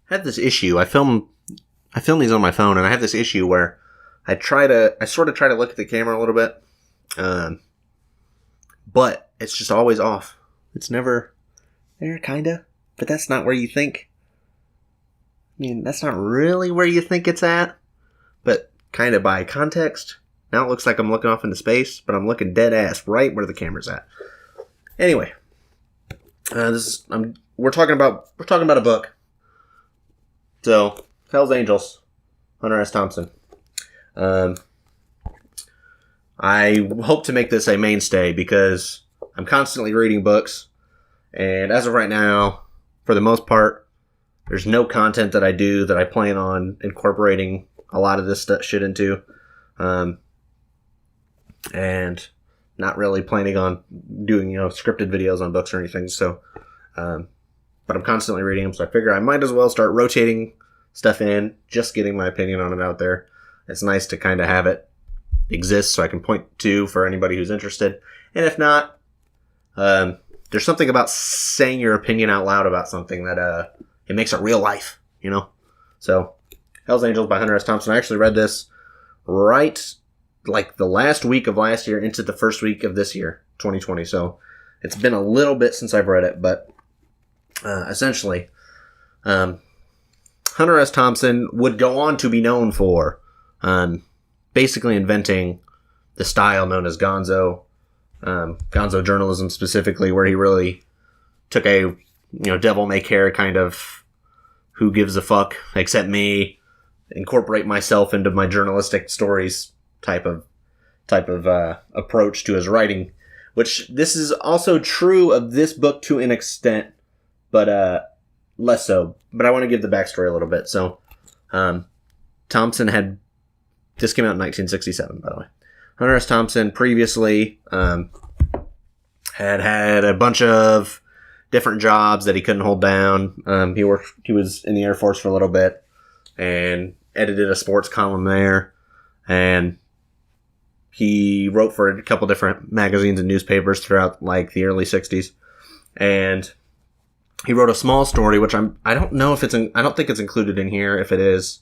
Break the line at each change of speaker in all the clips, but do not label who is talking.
had this issue. I film these on my phone, and I have this issue where I sort of try to look at the camera a little bit, but it's just always off. It's never there, kinda, but that's not where you think. I mean, that's not really where you think it's at, but kind of by context. Now it looks like I'm looking off into space, but I'm looking dead ass right where the camera's at. Anyway, we're talking about a book. So, Hell's Angels, Hunter S Thompson. I hope to make this a mainstay because I'm constantly reading books, and as of right now, for the most part, there's no content that I do that I plan on incorporating a lot of this shit into, and not really planning on doing, scripted videos on books or anything. So, but I'm constantly reading them, so I figure I might as well start rotating stuff in, just getting my opinion on it out there. It's nice to kind of have it exist so I can point to for anybody who's interested. And if not, there's something about saying your opinion out loud about something that it makes it real life, So, Hell's Angels by Hunter S Thompson. I actually read this right like the last week of last year into the first week of this year, 2020. So, it's been a little bit since I've read it, but essentially, Hunter S Thompson would go on to be known for basically inventing the style known as Gonzo, Gonzo journalism specifically, where he really took a devil may care kind of who gives a fuck except me, incorporate myself into my journalistic stories type of approach to his writing, which this is also true of this book to an extent, but less so. But I want to give the backstory a little bit. So, Thompson this came out in 1967, by the way. Hunter S. Thompson previously had a bunch of different jobs that he couldn't hold down. He was in the Air Force for a little bit and edited a sports column there. And he wrote for a couple different magazines and newspapers throughout like the early 60s. And he wrote a small story, which I don't know if I don't think it's included in here. If it is,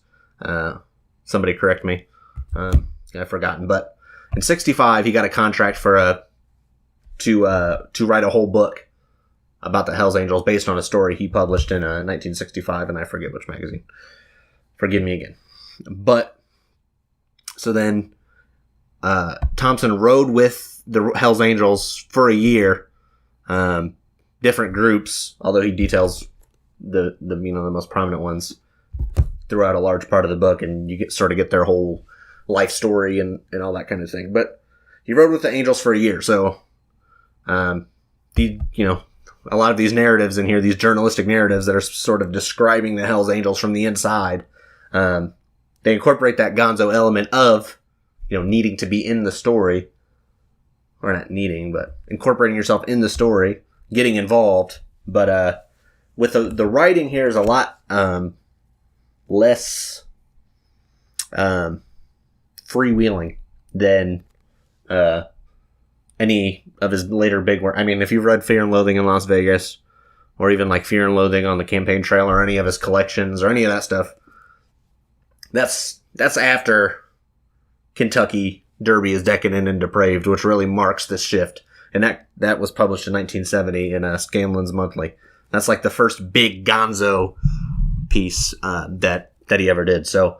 somebody correct me. I've forgotten. But in 65, he got a contract to write a whole book about the Hells Angels based on a story he published in 1965, and I forget which magazine. Forgive me again. But so then Thompson rode with the Hells Angels for a year, different groups, although he details the most prominent ones throughout a large part of the book, and you get their whole life story and all that kind of thing. But he rode with the Angels for a year, so a lot of these narratives in here, these journalistic narratives that are sort of describing the Hells Angels from the inside, they incorporate that Gonzo element of needing to be in the story, or not needing, but incorporating yourself in the story, getting involved. But with the writing here is a lot less freewheeling than any of his later big work. I mean, if you've read Fear and Loathing in Las Vegas, or even like Fear and Loathing on the Campaign Trail, or any of his collections, or any of that stuff, that's after Kentucky Derby is Decadent and Depraved, which really marks this shift. And that was published in 1970 in Scanlan's Monthly. That's like the first big Gonzo piece that he ever did. So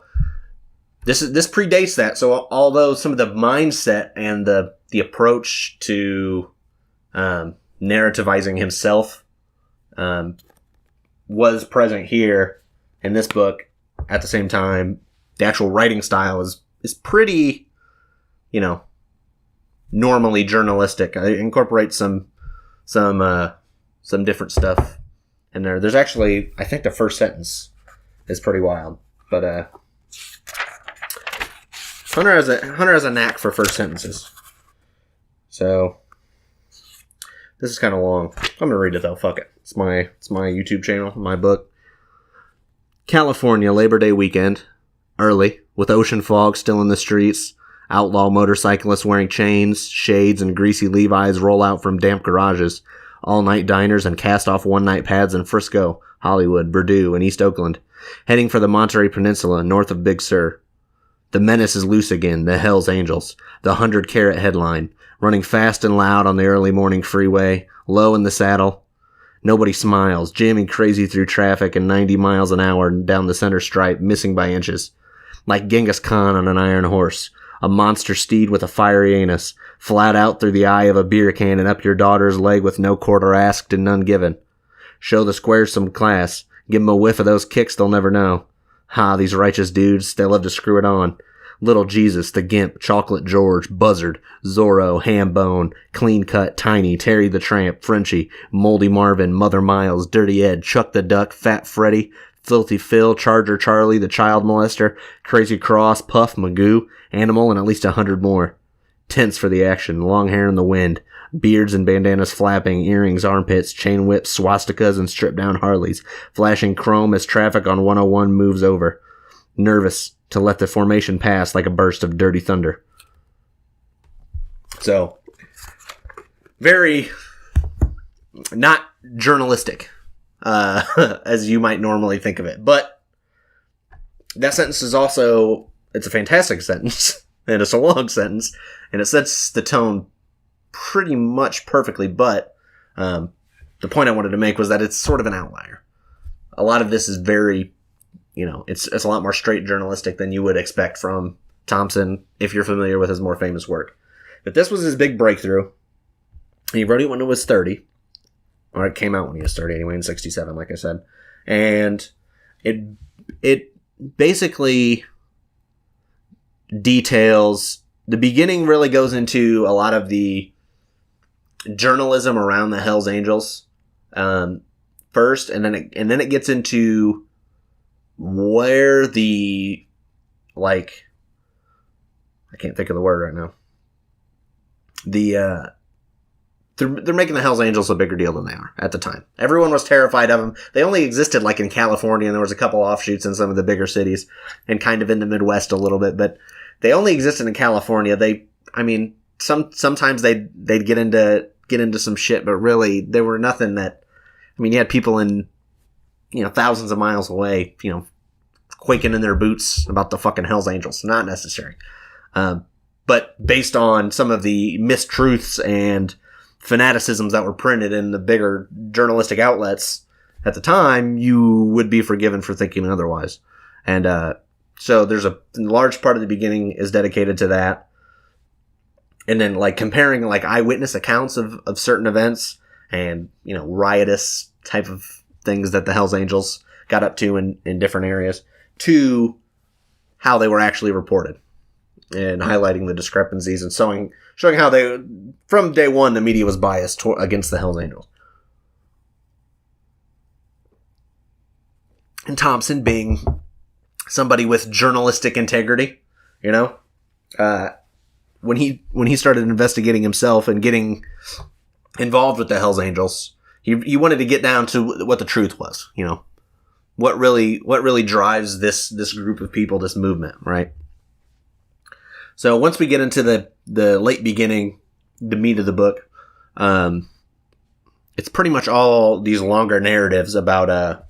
this predates that. So although some of the mindset and the approach to narrativizing himself was present here in this book, at the same time, the actual writing style is pretty, normally journalistic. I incorporate some different stuff in there. There's actually, I think the first sentence is pretty wild, but Hunter has a knack for first sentences. So this is kind of long. I'm gonna read it though. Fuck it. It's my YouTube channel, my book. California, Labor Day weekend, early, with ocean fog still in the streets. Outlaw motorcyclists wearing chains, shades, and greasy Levi's roll out from damp garages. All-night diners and cast-off one-night pads in Frisco. Hollywood, Purdue, and East Oakland, heading for the Monterey Peninsula north of Big Sur. The menace is loose again, the Hells Angels, the 100-carat headline, running fast and loud on the early morning freeway, low in the saddle. Nobody smiles, jamming crazy through traffic and 90 miles an hour down the center stripe, missing by inches. Like Genghis Khan on an iron horse, a monster steed with a fiery anus, flat out through the eye of a beer can and up your daughter's leg with no quarter asked and none given. Show the squares some class, give 'em a whiff of those kicks they'll never know. Ha, these righteous dudes, they love to screw it on. Little Jesus, the Gimp, Chocolate George, Buzzard, Zorro, Hambone, Clean Cut, Tiny, Terry the Tramp, Frenchie, Moldy Marvin, Mother Miles, Dirty Ed, Chuck the Duck, Fat Freddy, Filthy Phil, Charger Charlie, the Child Molester, Crazy Cross, Puff, Magoo, Animal, and at least 100 more. Tense for the action, long hair in the wind, beards and bandanas flapping, earrings, armpits, chain whips, swastikas, and stripped-down Harleys, flashing chrome as traffic on 101 moves over. Nervous to let the formation pass like a burst of dirty thunder. So, very not journalistic, as you might normally think of it. But that sentence is also, it's a fantastic sentence, and it's a long sentence, and it sets the tone pretty much perfectly. But the point I wanted to make was that it's sort of an outlier. A lot of this is very, it's a lot more straight journalistic than you would expect from Thompson if you're familiar with his more famous work. But this was his big breakthrough. He wrote it when he was 30. Or it came out when he was 30 anyway, in 67, like I said. And it basically details, the beginning really goes into a lot of the journalism around the Hells Angels first, and then it gets into where the, I can't think of the word right now. They're making the Hells Angels a bigger deal than they are at the time. Everyone was terrified of them. They only existed in California, and there was a couple offshoots in some of the bigger cities and kind of in the Midwest a little bit, but they only existed in California. Sometimes they'd get into some shit, but really they were nothing that, you had people in, thousands of miles away, quaking in their boots about the fucking Hells Angels. Not necessary. But based on some of the mistruths and fanaticisms that were printed in the bigger journalistic outlets at the time, you would be forgiven for thinking otherwise. And so there's a large part of the beginning is dedicated to that. And then comparing eyewitness accounts of certain events and, riotous type of things that the Hells Angels got up to in different areas to how they were actually reported, and highlighting the discrepancies and showing how from day one, the media was biased against the Hells Angels. And Thompson, being somebody with journalistic integrity, when he started investigating himself and getting involved with the Hells Angels, he wanted to get down to what the truth was, what really drives this group of people, this movement, right? So once we get into the late beginning, the meat of the book, it's pretty much all these longer narratives about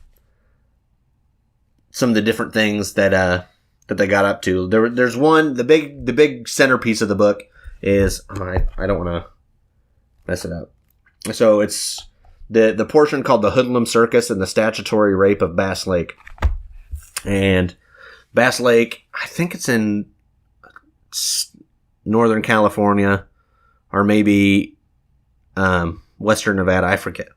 some of the different things that they got up to. There's one, the big centerpiece of the book is, I don't want to mess it up. So it's the portion called the Hoodlum Circus and the Statutory Rape of Bass Lake. And Bass Lake, I think it's in Northern California, or maybe Western Nevada. I forget.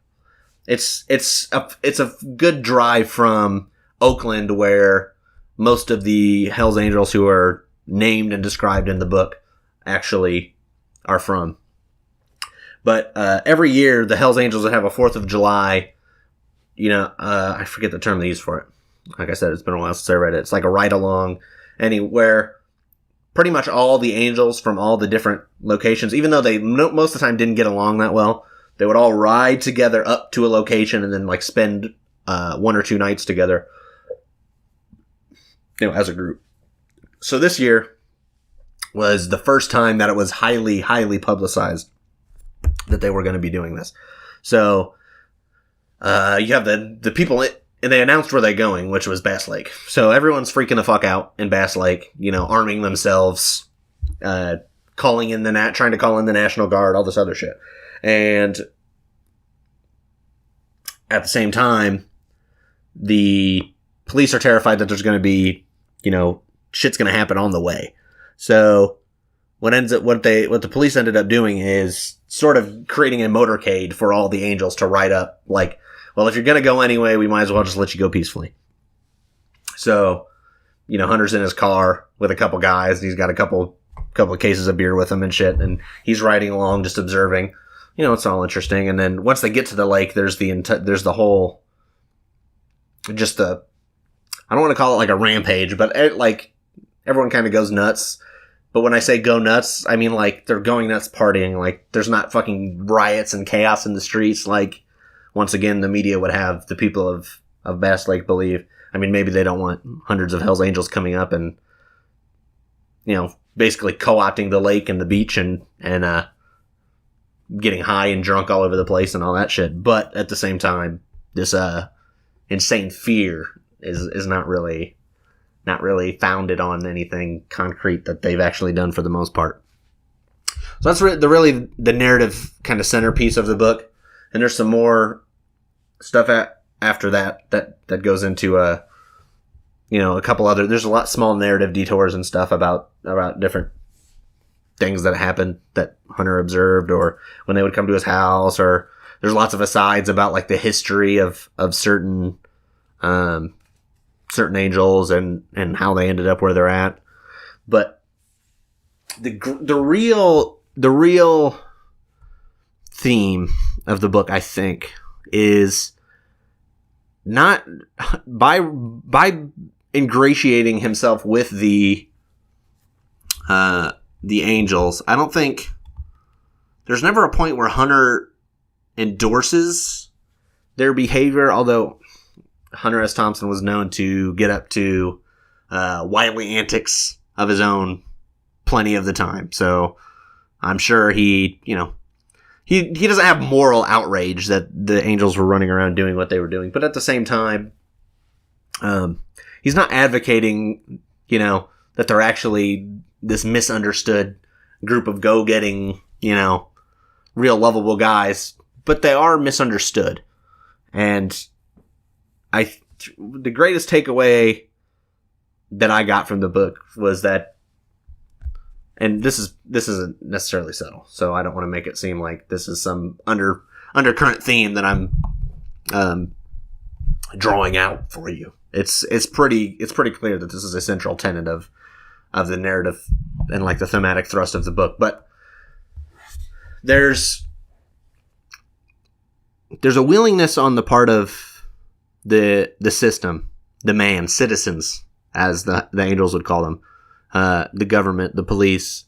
It's a good drive from Oakland, where most of the Hells Angels who are named and described in the book actually are from. But every year, the Hells Angels would have a 4th of July. I forget the term they use for it. Like I said, it's been a while since I read it. It's like a ride-along, anywhere. Pretty much all the angels from all the different locations, even though they most of the time didn't get along that well, they would all ride together up to a location and then spend 1 or 2 nights together, as a group. So this year was the first time that it was highly, highly publicized that they were going to be doing this. So you have the people and they announced where they're going, which was Bass Lake. So everyone's freaking the fuck out in Bass Lake, arming themselves, trying to call in the National Guard, all this other shit. And at the same time, the police are terrified that there's going to be, shit's going to happen on the way. So what the police ended up doing is sort of creating a motorcade for all the Angels to ride up. Like, well, if you're going to go anyway, we might as well just let you go peacefully. So, Hunter's in his car with a couple guys. He's got a couple of cases of beer with him and shit. And he's riding along, just observing. It's all interesting. And then once they get to the lake, there's the whole, I don't want to call it like a rampage, but everyone kind of goes nuts. But when I say go nuts, I mean like they're going nuts partying. Like there's not fucking riots and chaos in the streets like once again the media would have the people of Bass Lake believe. I mean, maybe they don't want hundreds of Hells Angels coming up and basically co-opting the lake and the beach and getting high and drunk all over the place and all that shit. But at the same time, this insane fear is not really founded on anything concrete that they've actually done for the most part. So that's really the narrative kind of centerpiece of the book. And there's some more stuff after that goes into a couple other, there's a lot small narrative detours and stuff about different things that happened that Hunter observed, or when they would come to his house, or there's lots of asides about like the history of certain Angels and how they ended up where they're at. But the real theme of the book, I think, is not by ingratiating himself with the Angels. I don't think there's never a point where Hunter endorses their behavior, although Hunter S. Thompson was known to get up to wily antics of his own plenty of the time. So I'm sure he doesn't have moral outrage that the Angels were running around doing what they were doing. But at the same time, he's not advocating, that they're actually this misunderstood group of go-getting, real lovable guys. But they are misunderstood. And the greatest takeaway that I got from the book was that, and this isn't necessarily subtle, so I don't want to make it seem like this is some undercurrent theme that I'm drawing out for you. It's pretty clear that this is a central tenet of the narrative and like the thematic thrust of the book. But there's a willingness on the part of the system, the citizens, as the Angels would call them, the government, the police.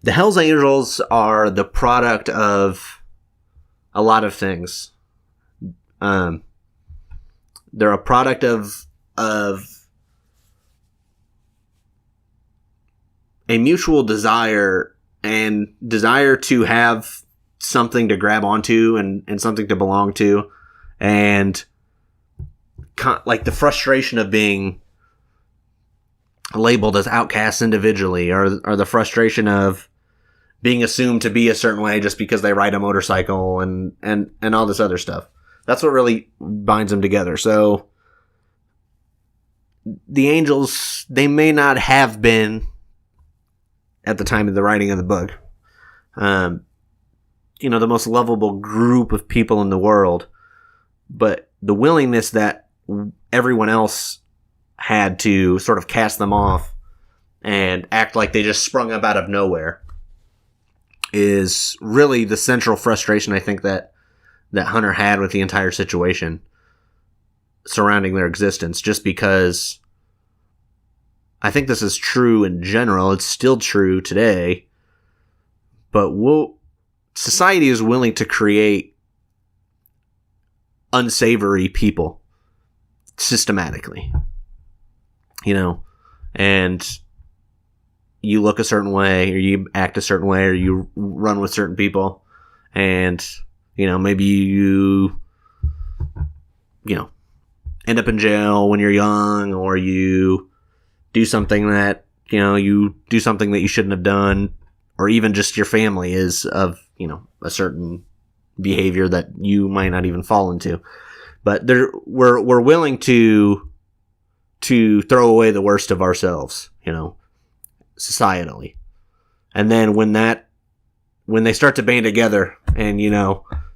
The Hells Angels are the product of a lot of things. They're a product of a mutual desire to have something to grab onto and something to belong to, and like the frustration of being labeled as outcasts individually, or the frustration of being assumed to be a certain way just because they ride a motorcycle and all this other stuff. That's what really binds them together. So the Angels, they may not have been at the time of the writing of the book, the most lovable group of people in the world, but the willingness that everyone else had to sort of cast them off and act like they just sprung up out of nowhere is really the central frustration, I think, that Hunter had with the entire situation surrounding their existence. Just because I think this is true in general, it's still true today, but society is willing to create unsavory people systematically, and you look a certain way, or you act a certain way, or you run with certain people, and maybe you end up in jail when you're young, or you do something that, you do something that you shouldn't have done, or even just your family is of, a certain behavior that you might not even fall into. But we're willing to throw away the worst of ourselves, societally. And then when they start to band together and,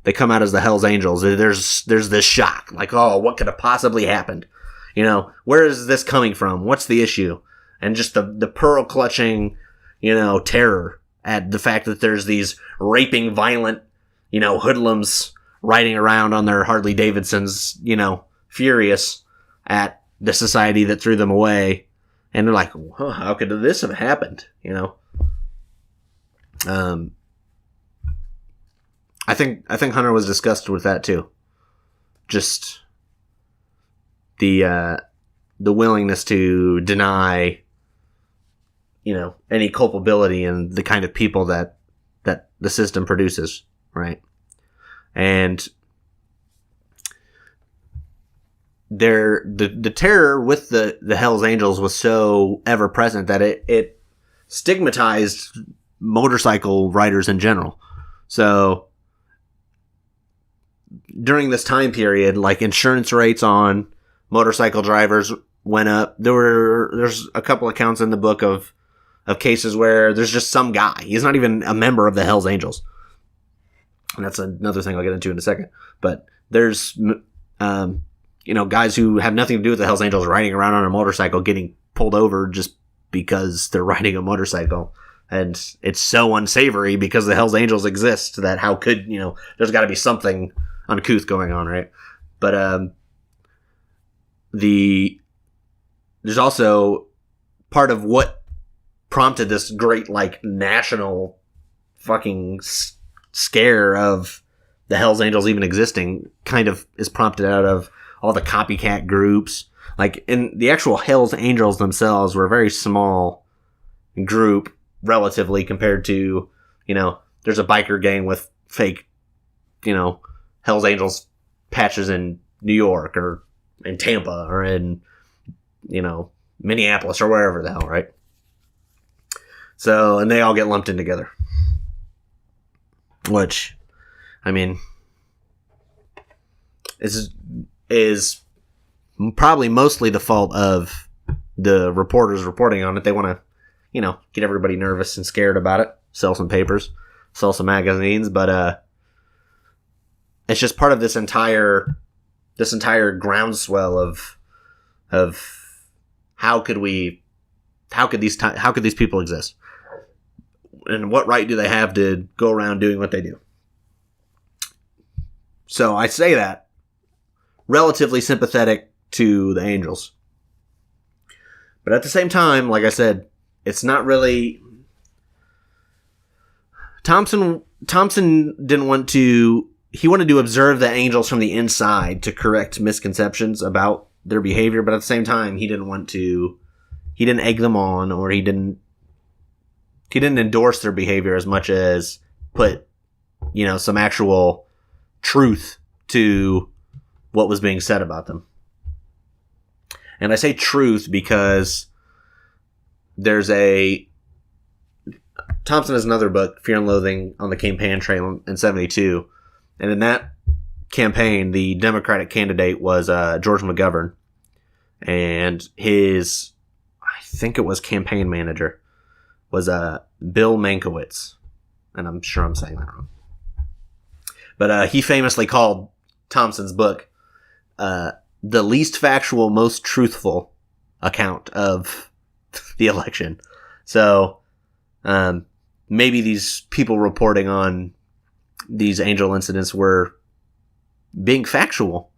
they come out as the Hells Angels, there's this shock, like, oh, what could have possibly happened? Where is this coming from? What's the issue? And just the pearl clutching, terror at the fact that there's these raping, violent, hoodlums riding around on their Harley Davidsons, furious at the society that threw them away. And they're like, oh, how could this have happened? I think Hunter was disgusted with that too. Just the willingness to deny, any culpability in the kind of people that the system produces, right? And the terror with the Hells Angels was so ever present that it stigmatized motorcycle riders in general. So during this time period, like, insurance rates on motorcycle drivers went up. There's a couple accounts in the book of cases where there's just some guy. He's not even a member of the Hells Angels. And that's another thing I'll get into in a second. But there's, guys who have nothing to do with the Hells Angels riding around on a motorcycle getting pulled over just because they're riding a motorcycle. And it's so unsavory because the Hells Angels exist that how could, there's got to be something uncouth going on, right? But there's also part of what prompted this great, like, national fucking scare of the Hells Angels even existing kind of is prompted out of all the copycat groups. Like, in the actual Hells Angels themselves were a very small group relatively compared to, there's a biker gang with fake, Hells Angels patches in New York or in Tampa or in, Minneapolis or wherever the hell, right? So, and they all get lumped in together. Which, I mean, is probably mostly the fault of the reporters reporting on it. They want to, get everybody nervous and scared about it, sell some papers, sell some magazines, but it's just part of this entire groundswell of how could these people exist, and what right do they have to go around doing what they do? So I say that relatively sympathetic to the Angels, but at the same time, like I said, it's not really. Thompson didn't want to. He wanted to observe the Angels from the inside to correct misconceptions about their behavior, but at the same time, he didn't egg them on, or he didn't endorse their behavior as much as put, some actual truth to what was being said about them. And I say truth because Thompson has another book, Fear and Loathing on the Campaign Trail in 1972. And in that campaign, the Democratic candidate was George McGovern. And I think it was campaign manager, was Bill Mankiewicz. And I'm sure I'm saying that wrong. But he famously called Thompson's book the least factual, most truthful account of the election. So maybe these people reporting on these Angel incidents were being factual.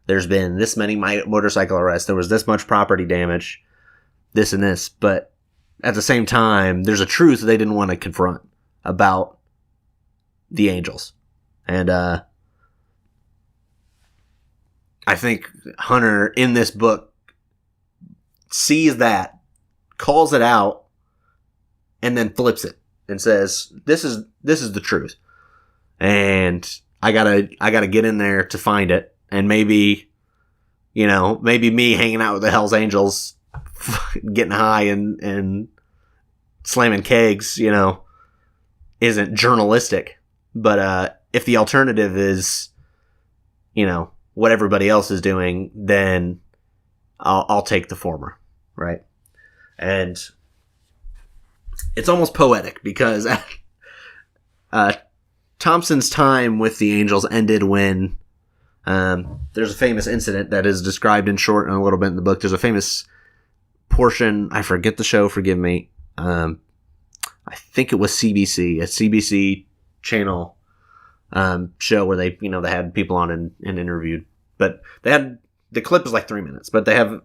There's been this many motorcycle arrests, there was this much property damage, this and this, but at the same time, there's a truth they didn't want to confront about the Angels. And I think Hunter in this book sees that, calls it out, and then flips it and says, this is the truth. And I gotta get in there to find it. And maybe You know, maybe me hanging out with the Hells Angels, getting high and slamming kegs, you know, isn't journalistic. But if the alternative is, you know, what everybody else is doing, then I'll take the former, right? And it's almost poetic because Thompson's time with the Angels ended when there's a famous incident that is described in short and a little bit in the book. There's a famous portion, I forget the show, forgive me. I think it was CBC, a CBC channel show where they had people on and interviewed. But the clip is like 3 minutes, but they had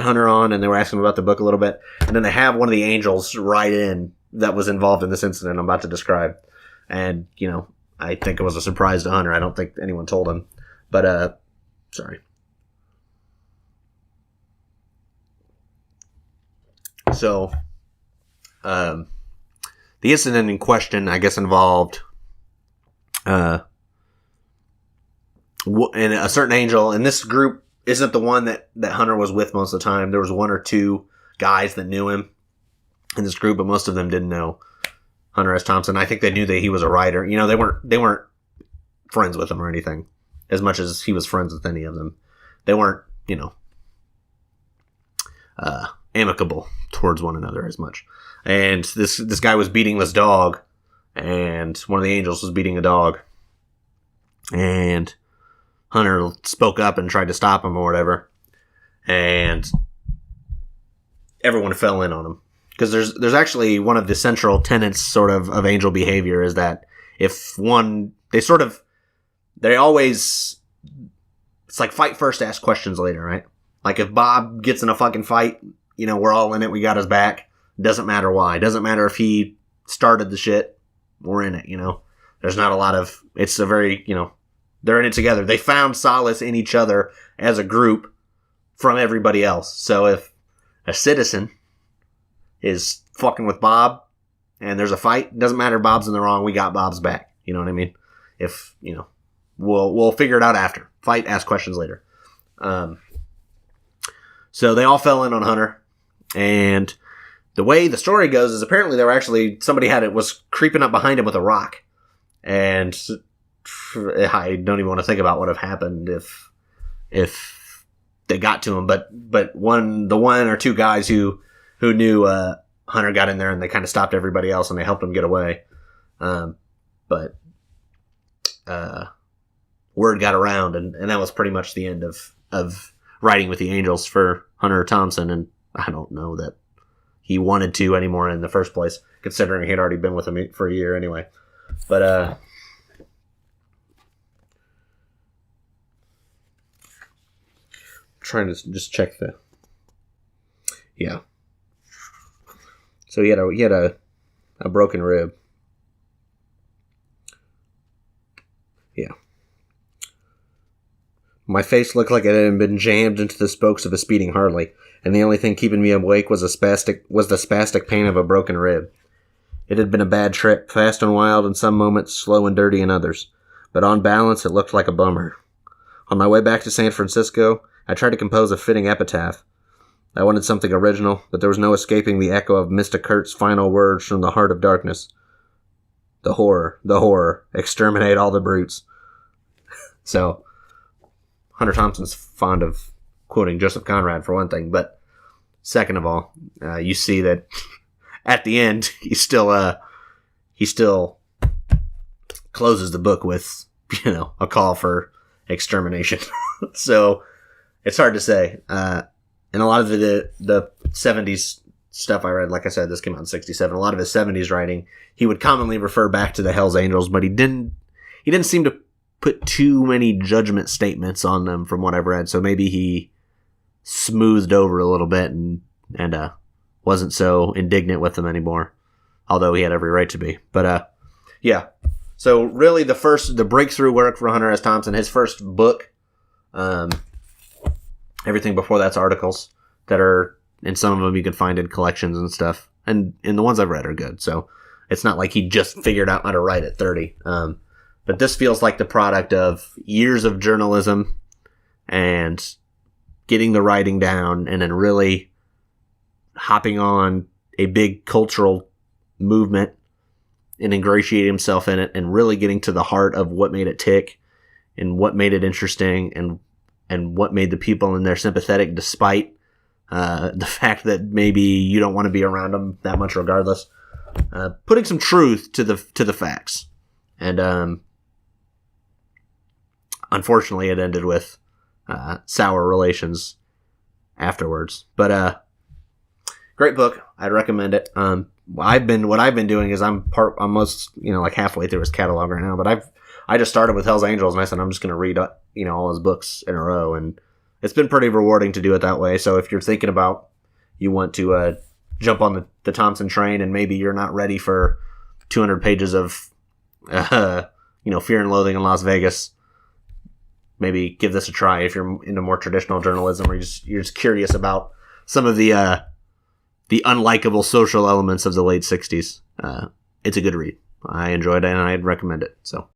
Hunter on and they were asking him about the book a little bit. And then they have one of the Angels write in that was involved in this incident I'm about to describe. And, you know, I think it was a surprise to Hunter. I don't think anyone told him. But, sorry. So, the incident in question, I guess, involved and a certain Angel, and this group isn't the one that Hunter was with most of the time. There was one or two guys that knew him in this group, but most of them didn't know Hunter S. Thompson. I think they knew that he was a writer. You know, they weren't friends with him or anything, as much as he was friends with any of them. They weren't, you know, amicable towards one another as much. And this guy was beating this dog, and one of the Angels was beating a dog, and Hunter spoke up and tried to stop him or whatever, and everyone fell in on him. Because there's actually one of the central tenets sort of Angel behavior is that if one, they always, it's like fight first, ask questions later, right? Like if Bob gets in a fucking fight, you know, we're all in it, we got his back. Doesn't matter why. Doesn't matter if he started the shit, we're in it, you know? There's not a lot of, it's a very, you know, they're in it together. They found solace in each other as a group from everybody else. So if a citizen is fucking with Bob and there's a fight, doesn't matter, Bob's in the wrong, we got Bob's back. You know what I mean? If, you know, we'll figure it out after. Fight, ask questions later. So they all fell in on Hunter, and the way the story goes is apparently they were actually, somebody was creeping up behind him with a rock, and I don't even want to think about what would have happened if they got to him, but the one or two guys who knew Hunter got in there and they kind of stopped everybody else and they helped him get away. But word got around and that was pretty much the end of writing with the Angels for Hunter Thompson. And I don't know that he wanted to anymore in the first place, considering he had already been with him for a year anyway. But, trying to just check yeah. So he had a broken rib. Yeah. My face looked like it had been jammed into the spokes of a speeding Harley, and the only thing keeping me awake was the spastic pain of a broken rib. It had been a bad trip, fast and wild in some moments, slow and dirty in others, but on balance it looked like a bummer. On my way back to San Francisco, I tried to compose a fitting epitaph. I wanted something original, but there was no escaping the echo of Mr. Kurt's final words from the heart of darkness. The horror, exterminate all the brutes. So, Hunter Thompson's fond of quoting Joseph Conrad for one thing, but second of all, you see that at the end, he still closes the book with, you know, a call for extermination. So, it's hard to say. And a lot of the 70s stuff I read, like I said, this came out in 67. A lot of his 70s writing, he would commonly refer back to the Hells Angels, but he didn't seem to put too many judgment statements on them from what I've read. So maybe he smoothed over a little bit and wasn't so indignant with them anymore, although he had every right to be. But yeah. So really the breakthrough work for Hunter S. Thompson, his first book, everything before that's articles that are, and some of them you can find in collections and stuff. And the ones I've read are good. So it's not like he just figured out how to write at 30. But this feels like the product of years of journalism and getting the writing down and then really hopping on a big cultural movement and ingratiating himself in it and really getting to the heart of what made it tick and what made it interesting and what made the people in there sympathetic despite the fact that maybe you don't want to be around them that much regardless. Putting some truth to the facts. And unfortunately it ended with sour relations afterwards. But great book. I'd recommend it. What I've been doing is I'm almost, like halfway through his catalog right now, but I just started with Hell's Angels and I said I'm just going to read all his books in a row, and it's been pretty rewarding to do it that way. So if you're thinking about you want to jump on the Thompson train and maybe you're not ready for 200 pages of Fear and Loathing in Las Vegas, maybe give this a try if you're into more traditional journalism or you're just curious about some of the unlikable social elements of the late 60s. It's a good read. I enjoyed it and I'd recommend it. So